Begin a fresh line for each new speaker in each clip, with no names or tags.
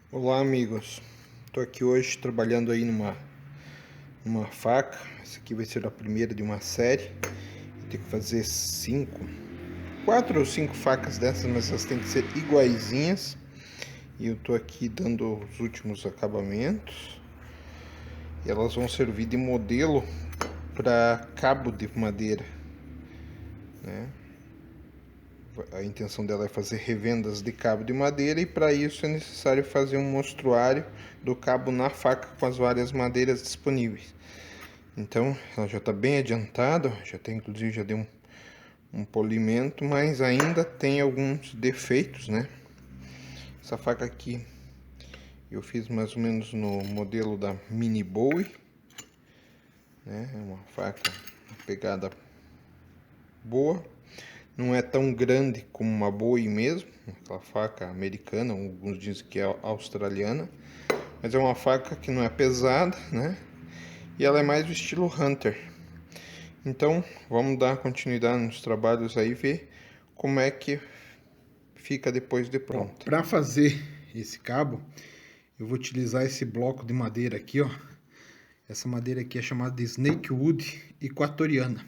Olá amigos, estou aqui hoje trabalhando aí numa faca. Essa aqui vai ser a primeira de uma série. Vou ter que fazer 4 ou 5 facas dessas, mas elas têm que ser iguaizinhas. E eu estou aqui dando os últimos acabamentos. E elas vão servir de modelo para cabo de madeira, né? A intenção dela é fazer revendas de cabo de madeira, e para isso é necessário fazer um mostruário do cabo na faca com as várias madeiras disponíveis. Então ela já está bem adiantada, já deu um polimento, mas ainda tem alguns defeitos, né? Essa faca aqui eu fiz mais ou menos no modelo da Mini Bowie, né? É uma faca, uma pegada boa. Não é tão grande como uma Bowie mesmo, aquela faca americana, alguns dizem que é australiana, mas é uma faca que não é pesada, né? E ela é mais do estilo Hunter. Então vamos dar continuidade nos trabalhos aí, ver como é que fica depois de pronto. Para fazer esse cabo, eu vou utilizar esse bloco de madeira aqui, ó. Essa madeira aqui é chamada de Snakewood equatoriana.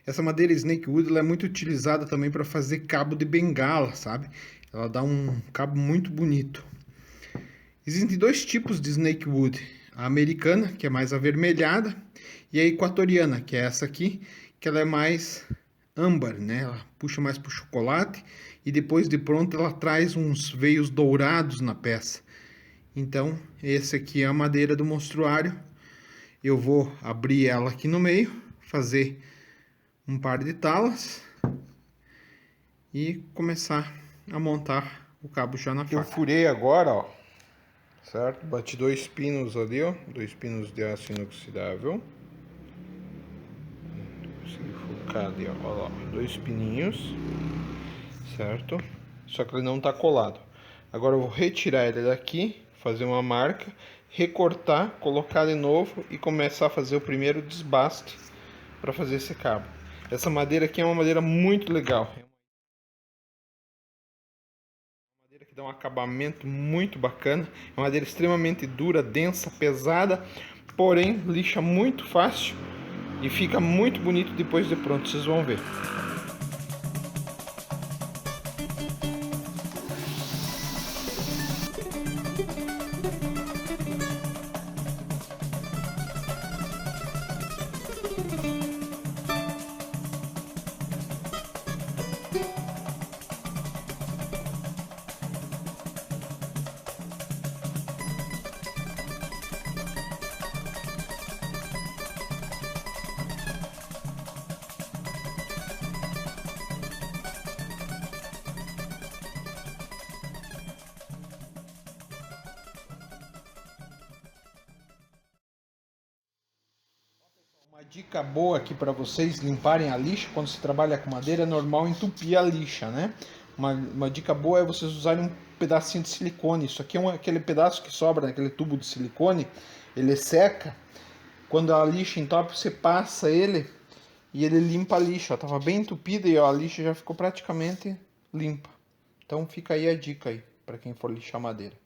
Essa madeira Snakewood ela é muito utilizada também para fazer cabo de bengala, sabe? Ela dá um cabo muito bonito. Existem dois tipos de Snakewood. A americana, que é mais avermelhada, e a equatoriana, que é essa aqui, que ela é mais âmbar, né? Ela puxa mais pro chocolate e depois de pronto ela traz uns veios dourados na peça. Então, esse aqui é a madeira do mostruário. Eu vou abrir ela aqui no meio, fazer um par de talas e começar a montar o cabo já na faca. Eu furei agora, ó, certo? Bati 2 pinos ali, ó, 2 pinos de aço inoxidável. Consegui focar ali, ó, olha lá, 2 pininhos, certo? Só que ele não tá colado. Agora eu vou retirar ele daqui, fazer uma marca, recortar, colocar de novo e começar a fazer o primeiro desbaste para fazer esse cabo. Essa madeira aqui é uma madeira muito legal. É uma madeira que dá um acabamento muito bacana. É uma madeira extremamente dura, densa, pesada, porém lixa muito fácil e fica muito bonito depois de pronto, vocês vão ver. Uma dica boa aqui para vocês limparem a lixa. Quando se trabalha com madeira é normal entupir a lixa, né? Uma dica boa é vocês usarem um pedacinho de silicone. Isso aqui é aquele pedaço que sobra naquele tubo de silicone. Ele seca. Quando a lixa entope, você passa ele e ele limpa a lixa. Ó, tava bem entupida e ó, a lixa já ficou praticamente limpa. Então fica aí a dica aí para quem for lixar madeira.